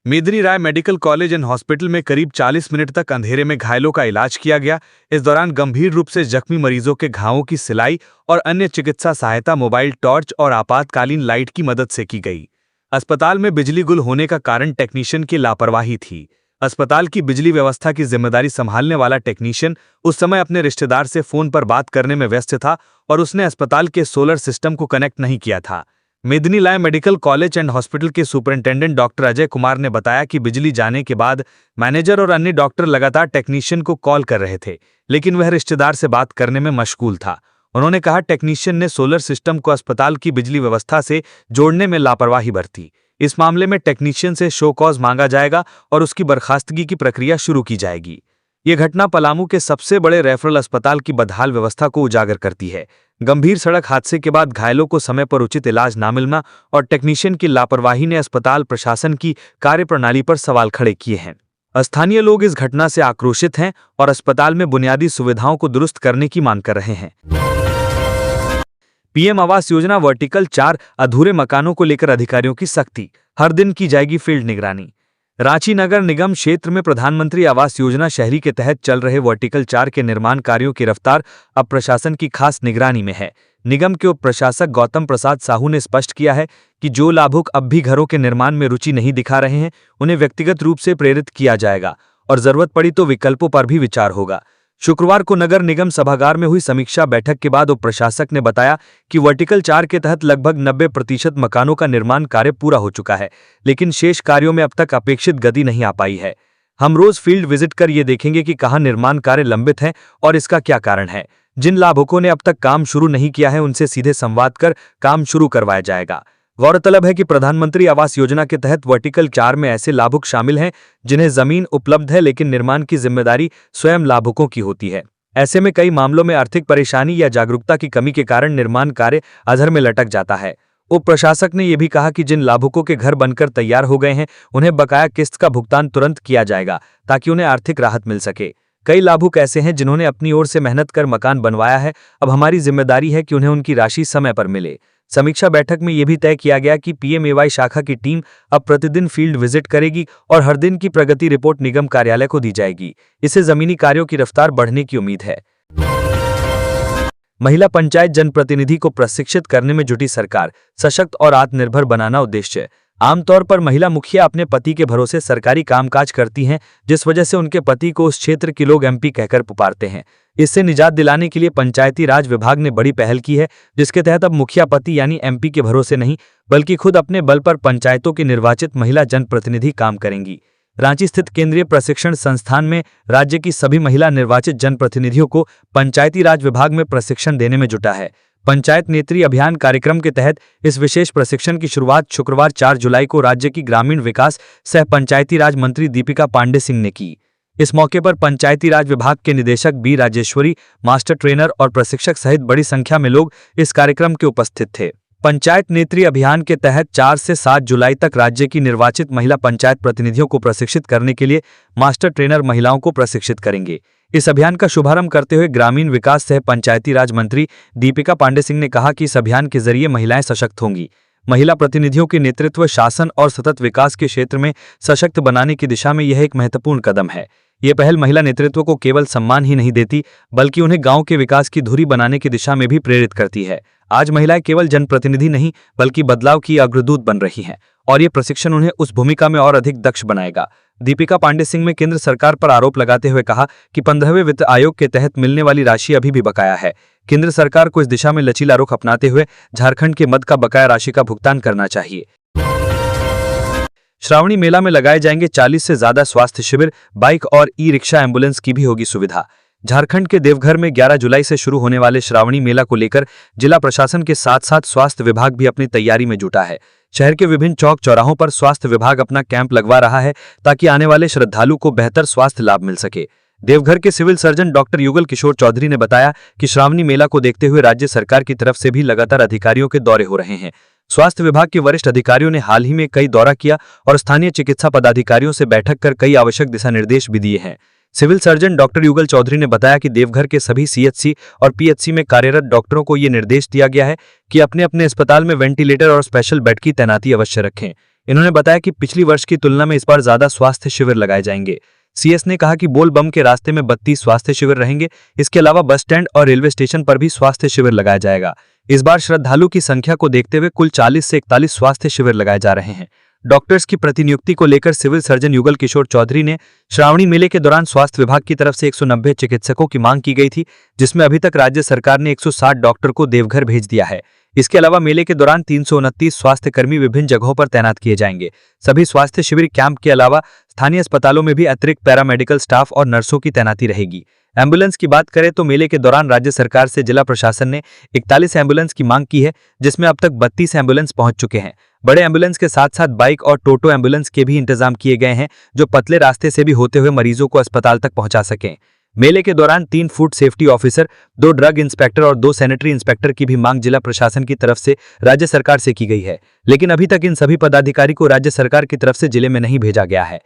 Medini Rai medical college and hospital में करीब 40 मिनट तक अंधेरे में घायलों का इलाज किया गया। इस दौरान गंभीर रूप से जख्मी मरीजों के घावों की सिलाई और अन्य चिकित्सा सहायता मोबाइल टॉर्च और आपातकालीन लाइट की मदद से की गई। अस्पताल में बिजली गुल होने का कारण टेक्नीशियन की लापरवाही थी। अस्पताल की बिजली व्यवस्था की जिम्मेदारी संभालने वाला टेक्नीशियन उस समय अपने रिश्तेदार से फोन पर बात करने में व्यस्त था और उसने अस्पताल के सोलर सिस्टम को कनेक्ट नहीं किया था। Medni Rai medical college and hospital के सुपरिंटेंडेंट डॉक्टर अजय कुमार ने बताया कि बिजली जाने के बाद मैनेजर और अन्य डॉक्टर लगातार टेक्नीशियन को कॉल कर रहे थे, लेकिन वह रिश्तेदार से बात करने में मशगूल था। उन्होंने कहा टेक्नीशियन ने सोलर सिस्टम को अस्पताल की बिजली व्यवस्था से जोड़ने में लापरवाही बरती। इस मामले में टेक्नीशियन से शो कॉज मांगा जाएगा और उसकी बर्खास्तगी की प्रक्रिया शुरू की जाएगी। ये घटना पलामू के सबसे बड़े रेफरल अस्पताल की बदहाल व्यवस्था को उजागर करती है। गंभीर सड़क हादसे के बाद घायलों को समय पर उचित इलाज न मिलना और टेक्नीशियन की लापरवाही ने अस्पताल प्रशासन की कार्यप्रणाली पर सवाल खड़े किए हैं। स्थानीय लोग इस घटना से आक्रोशित हैं और अस्पताल में बुनियादी सुविधाओं को दुरुस्त करने की मांग कर रहे हैं। पीएम आवास योजना वर्टिकल 4 अधूरे मकानों को लेकर अधिकारियों की सख्ती, हर दिन की जाएगी फील्ड निगरानी। रांची नगर निगम क्षेत्र में प्रधानमंत्री आवास योजना शहरी के तहत चल रहे वर्टिकल 4 के निर्माण कार्यों की रफ्तार अब प्रशासन की खास निगरानी में है। निगम के उप प्रशासक गौतम प्रसाद साहू ने स्पष्ट किया है कि जो लाभुक अब भी घरों के निर्माण में रुचि नहीं दिखा रहे हैं, उन्हें व्यक्तिगत रूप से प्रेरित किया जाएगा और जरूरत पड़ी तो विकल्पों पर भी विचार होगा। शुक्रवार को नगर निगम सभागार में हुई समीक्षा बैठक के बाद उप प्रशासक ने बताया कि वर्टिकल 4 के तहत लगभग 90% मकानों का निर्माण कार्य पूरा हो चुका है, लेकिन शेष कार्यों में अब तक अपेक्षित गति नहीं आ पाई है। हम रोज फील्ड विजिट कर ये देखेंगे कि कहां निर्माण कार्य लंबित हैं और इसका क्या कारण है। जिन लाभुकों ने अब तक काम शुरू नहीं किया है उनसे सीधे संवाद कर काम शुरू करवाया जाएगा। गौरतलब है कि प्रधानमंत्री आवास योजना के तहत वर्टिकल 4 में ऐसे लाभुक शामिल हैं जिन्हें जमीन उपलब्ध है, लेकिन निर्माण की जिम्मेदारी स्वयं लाभुकों की होती है। ऐसे में कई मामलों में आर्थिक परेशानी या जागरूकता की कमी के कारण निर्माण कार्य अधर में लटक जाता है। उप प्रशासक ने यह भी कहा कि जिन लाभुकों के घर बनकर तैयार हो गए हैं उन्हें बकाया किस्त का भुगतान तुरंत किया जाएगा ताकि उन्हें आर्थिक राहत मिल सके। कई लाभुक ऐसे हैं जिन्होंने अपनी ओर से मेहनत कर मकान बनवाया है, अब हमारी जिम्मेदारी है कि उन्हें उनकी राशि समय पर मिले। समीक्षा बैठक में यह भी तय किया गया कि पीएमएवाई शाखा की टीम अब प्रतिदिन फील्ड विजिट करेगी और हर दिन की प्रगति रिपोर्ट निगम कार्यालय को दी जाएगी। इससे जमीनी कार्यों की रफ्तार बढ़ने की उम्मीद है। महिला पंचायत जनप्रतिनिधि को प्रशिक्षित करने में जुटी सरकार, सशक्त और आत्मनिर्भर बनाना उद्देश्य। आमतौर पर महिला मुखिया अपने पति के भरोसे सरकारी कामकाज करती हैं, जिस वजह से उनके पति को उस क्षेत्र के लोग एमपी कहकर पुकारते हैं। इससे निजात दिलाने के लिए पंचायती राज विभाग ने बड़ी पहल की है, जिसके तहत अब मुखिया पति यानी एमपी के भरोसे नहीं बल्कि खुद अपने बल पर पंचायतों की निर्वाचित महिला जनप्रतिनिधि काम करेंगी। रांची स्थित केंद्रीय प्रशिक्षण संस्थान में राज्य की सभी महिला निर्वाचित जनप्रतिनिधियों को पंचायती राज विभाग में प्रशिक्षण देने में जुटा है। पंचायत नेत्री अभियान कार्यक्रम के तहत इस विशेष प्रशिक्षण की शुरुआत शुक्रवार 4 जुलाई को राज्य की ग्रामीण विकास सह पंचायती राज मंत्री दीपिका पांडे सिंह ने की। इस मौके पर पंचायती राज विभाग के निदेशक बी राजेश्वरी, मास्टर ट्रेनर और प्रशिक्षक सहित बड़ी संख्या में लोग इस कार्यक्रम के उपस्थित थे। पंचायत नेत्री अभियान के तहत 4 से 7 जुलाई तक राज्य की निर्वाचित महिला पंचायत प्रतिनिधियों को प्रशिक्षित करने के लिए मास्टर ट्रेनर महिलाओं को प्रशिक्षित करेंगे। इस अभियान का शुभारंभ करते हुए ग्रामीण विकास सह पंचायती राज मंत्री दीपिका पांडे सिंह ने कहा कि इस अभियान के जरिए महिलाएं सशक्त होंगी। महिला प्रतिनिधियों के नेतृत्व, शासन और सतत विकास के क्षेत्र में सशक्त बनाने की दिशा में यह एक महत्वपूर्ण कदम है। ये पहल महिला नेतृत्व को केवल सम्मान ही नहीं देती, बल्कि उन्हें गांव के विकास की धुरी बनाने की दिशा में भी प्रेरित करती है। आज महिलाएं केवल जनप्रतिनिधि नहीं, बल्कि बदलाव की अग्रदूत बन रही हैं और ये प्रशिक्षण उन्हें उस भूमिका में और अधिक दक्ष बनाएगा। दीपिका पांडे सिंह ने केंद्र सरकार पर आरोप लगाते हुए कहा कि 15वें वित्त आयोग के तहत मिलने वाली राशि अभी भी बकाया है। केंद्र सरकार को इस दिशा में लचीला रुख अपनाते हुए झारखंड के मद का बकाया राशि का भुगतान करना चाहिए। श्रावणी मेला में लगाए जाएंगे 40 से ज्यादा स्वास्थ्य शिविर, बाइक और ई-रिक्शा एम्बुलेंस की भी होगी सुविधा। झारखंड के देवघर में 11 जुलाई से शुरू होने वाले श्रावणी मेला को लेकर जिला प्रशासन के साथ साथ स्वास्थ्य विभाग भी अपनी तैयारी में जुटा है। शहर के विभिन्न चौक चौराहों पर स्वास्थ्य विभाग अपना कैंप लगवा रहा है ताकि आने वाले श्रद्धालु को बेहतर स्वास्थ्य लाभ मिल सके। देवघर के civil surgeon doctor Yugal Kishore Chaudhary ने बताया कि श्रावणी मेला को देखते हुए राज्य सरकार की तरफ से भी लगातार अधिकारियों के दौरे हो रहे हैं। स्वास्थ्य विभाग के वरिष्ठ अधिकारियों ने हाल ही में कई दौरा किया और स्थानीय चिकित्सा पदाधिकारियों से बैठक कर कई आवश्यक दिशा निर्देश भी दिए हैं। सिविल सर्जन डॉक्टर युगल चौधरी ने बताया कि देवघर के सभी सीएचसी और पीएचसी में कार्यरत डॉक्टरों को ये निर्देश दिया गया है कि अपने अपने अस्पताल में वेंटिलेटर और स्पेशल बेड की तैनाती अवश्य रखें। इन्होंने बताया कि पिछली वर्ष की तुलना में इस बार ज्यादा स्वास्थ्य शिविर लगाए जाएंगे। सीएस ने कहा कि बोल बम के रास्ते में 32 स्वास्थ्य शिविर रहेंगे। इसके अलावा बस स्टैंड और रेलवे स्टेशन पर भी स्वास्थ्य शिविर लगाया जाएगा। इस बार श्रद्धालु की संख्या को देखते हुए कुल 40 से 41 स्वास्थ्य शिविर लगाए जा रहे हैं। डॉक्टर्स की प्रतिनियुक्ति को लेकर सिविल सर्जन युगल किशोर चौधरी ने श्रावणी मेले के दौरान स्वास्थ्य विभाग की तरफ से 190 चिकित्सकों की मांग की गई थी, जिसमें अभी तक राज्य सरकार ने 160 डॉक्टर को देवघर भेज दिया है। इसके अलावा मेले के दौरान 329 स्वास्थ्य कर्मी विभिन्न जगहों पर तैनात किए जाएंगे। सभी स्वास्थ्य शिविर कैंप के अलावा स्थानीय अस्पतालों में भी अतिरिक्त पैरामेडिकल स्टाफ और नर्सों की तैनाती रहेगी। एम्बुलेंस की बात करें तो मेले के दौरान राज्य सरकार से जिला प्रशासन ने 41 एम्बुलेंस की मांग की है, जिसमें अब तक 32 एम्बुलेंस पहुंच चुके हैं। बड़े एम्बुलेंस के साथ साथ बाइक और टोटो एम्बुलेंस के भी इंतजाम किए गए हैं, जो पतले रास्ते से भी होते हुए मरीजों को अस्पताल तक पहुंचा सकें। मेले के दौरान 3 food safety officer, 2 drug inspector और 2 सैनिटरी इंस्पेक्टर की भी मांग जिला प्रशासन की तरफ से राज्य सरकार से की गई है, लेकिन अभी तक इन सभी पदाधिकारी को राज्य सरकार की तरफ से जिले में नहीं भेजा गया है।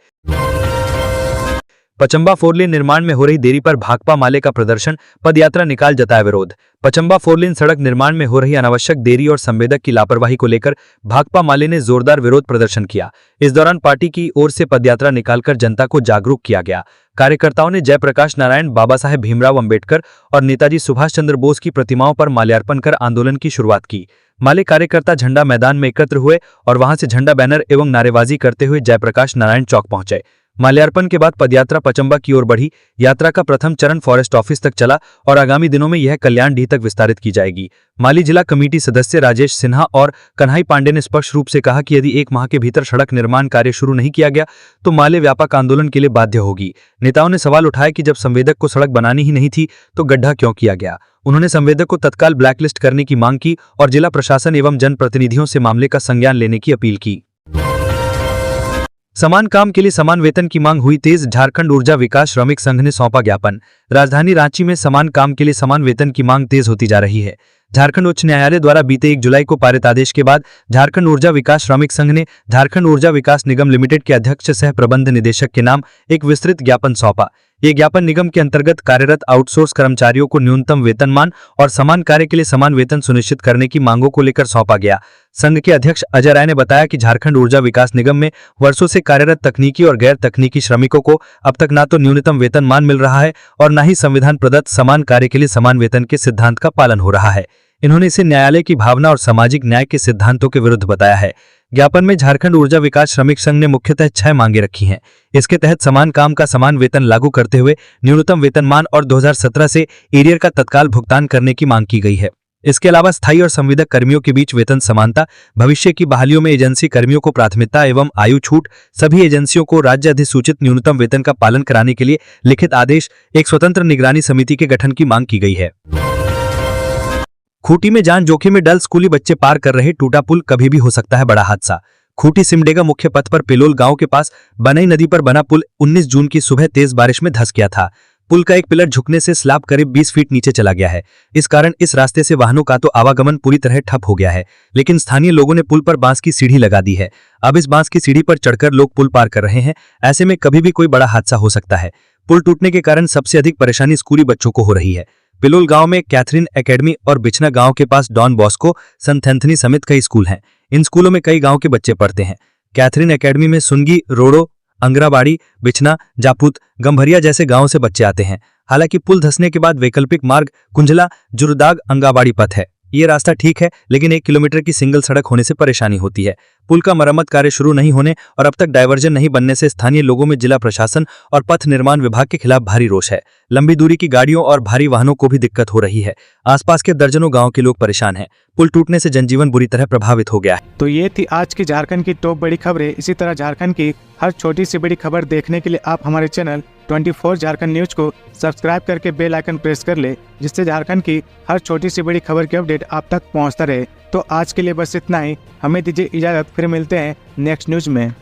पचम्बा फोरलेन निर्माण में हो रही देरी पर भाकपा माले का प्रदर्शन, पदयात्रा निकाल जताया विरोध। पचम्बा फोरलेन सड़क निर्माण में हो रही अनावश्यक देरी और संवेदक की लापरवाही को लेकर भाकपा माले ने जोरदार विरोध प्रदर्शन किया। इस दौरान पार्टी की ओर से पदयात्रा निकालकर जनता को जागरूक किया गया। कार्यकर्ताओं ने जयप्रकाश नारायण, बाबा साहेब भीमराव अंबेडकर और नेताजी सुभाष चंद्र बोस की प्रतिमाओं पर माल्यार्पण कर आंदोलन की शुरुआत की। माले कार्यकर्ता झंडा मैदान में एकत्र हुए और वहां से झंडा बैनर एवं नारेबाजी करते हुए जयप्रकाश नारायण चौक पहुंचे। माल्यार्पण के बाद पदयात्रा पचम्बा की ओर बढ़ी। यात्रा का प्रथम चरण फॉरेस्ट ऑफिस तक चला और आगामी दिनों में यह कल्याणडीह तक विस्तारित की जाएगी। माली जिला कमेटी सदस्य राजेश सिन्हा और कन्हाई पांडे ने स्पष्ट रूप से कहा कि यदि 1 माह के भीतर सड़क निर्माण कार्य शुरू नहीं किया गया तो माले व्यापक आंदोलन के लिए बाध्य होगी। नेताओं ने सवाल उठाया कि जब संवेदक को सड़क बनानी ही नहीं थी तो गड्ढा क्यों किया गया। उन्होंने संवेदक को तत्काल ब्लैकलिस्ट करने की मांग की और जिला प्रशासन एवं जनप्रतिनिधियों से मामले का संज्ञान लेने की अपील की। समान काम के लिए समान वेतन की मांग हुई तेज, झारखंड ऊर्जा विकास श्रमिक संघ ने सौंपा ज्ञापन। राजधानी रांची में समान काम के लिए समान वेतन की मांग तेज होती जा रही है। झारखंड उच्च न्यायालय द्वारा बीते 1 जुलाई को पारित आदेश के बाद झारखंड ऊर्जा विकास श्रमिक संघ ने झारखंड ऊर्जा विकास निगम लिमिटेड के अध्यक्ष सह प्रबंध निदेशक के नाम एक विस्तृत ज्ञापन सौंपा। ये ज्ञापन निगम के अंतर्गत कार्यरत आउटसोर्स कर्मचारियों को न्यूनतम वेतनमान और समान कार्य के लिए समान वेतन सुनिश्चित करने की मांगों को लेकर सौंपा गया। संघ के अध्यक्ष अजय राय ने बताया कि झारखंड ऊर्जा विकास निगम में वर्षों से कार्यरत तकनीकी और गैर तकनीकी श्रमिकों को अब तक न तो न्यूनतम वेतनमान मिल रहा है और न ही संविधान प्रदत्त समान कार्य के लिए समान वेतन के सिद्धांत का पालन हो रहा है। इन्होंने इसे न्यायालय की भावना और सामाजिक न्याय के सिद्धांतों के विरुद्ध बताया है। ज्ञापन में झारखंड ऊर्जा विकास श्रमिक संघ ने मुख्यतः 6 मांगे रखी हैं। इसके तहत समान काम का समान वेतन लागू करते हुए न्यूनतम वेतनमान और 2017 से एरियर का तत्काल भुगतान करने की मांग की गई है। इसके अलावा स्थायी और संविदक कर्मियों के बीच वेतन समानता, भविष्य की बहालियों में एजेंसी कर्मियों को प्राथमिकता एवं आयु छूट, सभी एजेंसियों को राज्य अधिसूचित न्यूनतम वेतन का पालन कराने के लिए लिखित आदेश, एक स्वतंत्र निगरानी समिति के गठन की मांग की गई है। खूंटी में जान जोखिम में डल स्कूली बच्चे पार कर रहे टूटा पुल, कभी भी हो सकता है बड़ा हादसा। खूंटी सिमडेगा मुख्य पथ पर पेलोल गांव के पास बनई नदी पर बना पुल 19 जून की सुबह तेज बारिश में धंस गया था। पुल का एक पिलर झुकने से स्लैब करीब 20 फीट नीचे चला गया है। इस कारण इस रास्ते से वाहनों का तो आवागमन पूरी तरह ठप हो गया है, लेकिन स्थानीय लोगों ने पुल पर बांस की सीढ़ी लगा दी है। अब इस बांस की सीढ़ी पर चढ़कर लोग पुल पार कर रहे हैं। ऐसे में कभी भी कोई बड़ा हादसा हो सकता है। पुल टूटने के कारण सबसे अधिक परेशानी स्कूली बच्चों को हो रही है। पिलोल गांव में कैथरीन एकेडमी और बिछना गांव के पास डॉन बॉस्को, संत एंथनी समेत कई स्कूल हैं। इन स्कूलों में कई गांव के बच्चे पढ़ते हैं। कैथरीन एकेडमी में सुनगी, रोड़ो, अंगराबाड़ी, बिछना, जापूत, गंभरिया जैसे गांवों से बच्चे आते हैं। हालांकि पुल धंसने के बाद वैकल्पिक मार्ग कुंजला जुरदाग अंगाबाड़ी पथ है। ये रास्ता ठीक है, लेकिन 1 किलोमीटर की सिंगल सड़क होने से परेशानी होती है। पुल का मरम्मत कार्य शुरू नहीं होने और अब तक डायवर्जन नहीं बनने से स्थानीय लोगों में जिला प्रशासन और पथ निर्माण विभाग के खिलाफ भारी रोष है। लंबी दूरी की गाड़ियों और भारी वाहनों को भी दिक्कत हो रही है। आसपास के दर्जनों गांव के लोग परेशान हैं। पुल टूटने से जनजीवन बुरी तरह प्रभावित हो गया है। तो ये थी आज की झारखंड की टॉप बड़ी खबरें। इसी तरह झारखंड की हर छोटी सी बड़ी खबर देखने के लिए आप हमारे चैनल 24 झारखंड न्यूज को सब्सक्राइब करके बेल आइकन प्रेस कर ले, जिससे झारखंड की हर छोटी सी बड़ी खबर की अपडेट आप तक पहुंचता रहे। तो आज के लिए बस इतना ही। हमें दीजिए इजाजत, फिर मिलते हैं नेक्स्ट न्यूज में।